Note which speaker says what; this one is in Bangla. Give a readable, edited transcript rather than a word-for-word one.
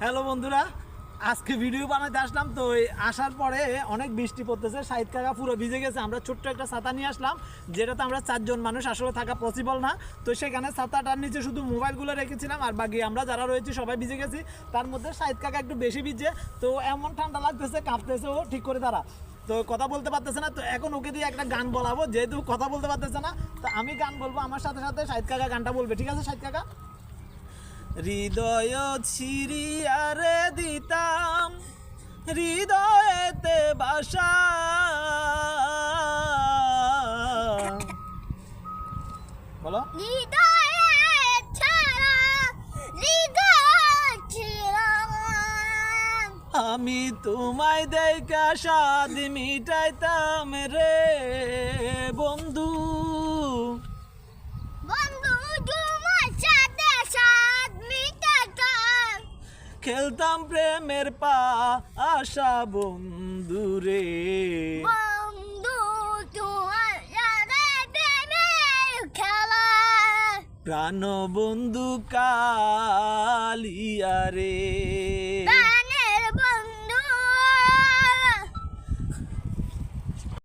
Speaker 1: হ্যালো বন্ধুরা, আজকে ভিডিও বানাতে আসলাম। তো আসার পরে অনেক বৃষ্টি পড়তেছে, সাইদ কাকা পুরো ভিজে গেছে। আমরা ছোট্ট একটা ছাতা নিয়ে আসলাম, যেটাতে আমরা 4জন মানুষ আসলে থাকা পসিবল না। তো সেখানে ছাতাটার নিচে শুধু মোবাইলগুলো রেখেছিলাম, আর বাকি আমরা যারা রয়েছি সবাই ভিজে গেছি। তার মধ্যে সাইদ কাকা একটু বেশি ভিজে, তো এমন ঠান্ডা লাগতেছে, কাঁপতেছে ও ঠিক করে তারা। তো কথা বলতে পারতেছে না, তো এখন ওকে দিয়ে একটা গান বলাবো, যেহেতু কথা বলতে পারতেছে না। তো আমি গান বলবো, আমার সাথে সাথে সাইদ কাকা গানটা বলবে, ঠিক আছে সাইদ কাকা? হৃদয় ছিড়িয়ারে দিতাম হৃদয়েতে বাসা, বলো। আমি তোমায় দেখা স্বাদ মিটাইতাম রে বন্ধু, খেলতাম প্রেমের পা আশা বন্ধু রে। প্রাণ বন্ধু কালিয়া রে।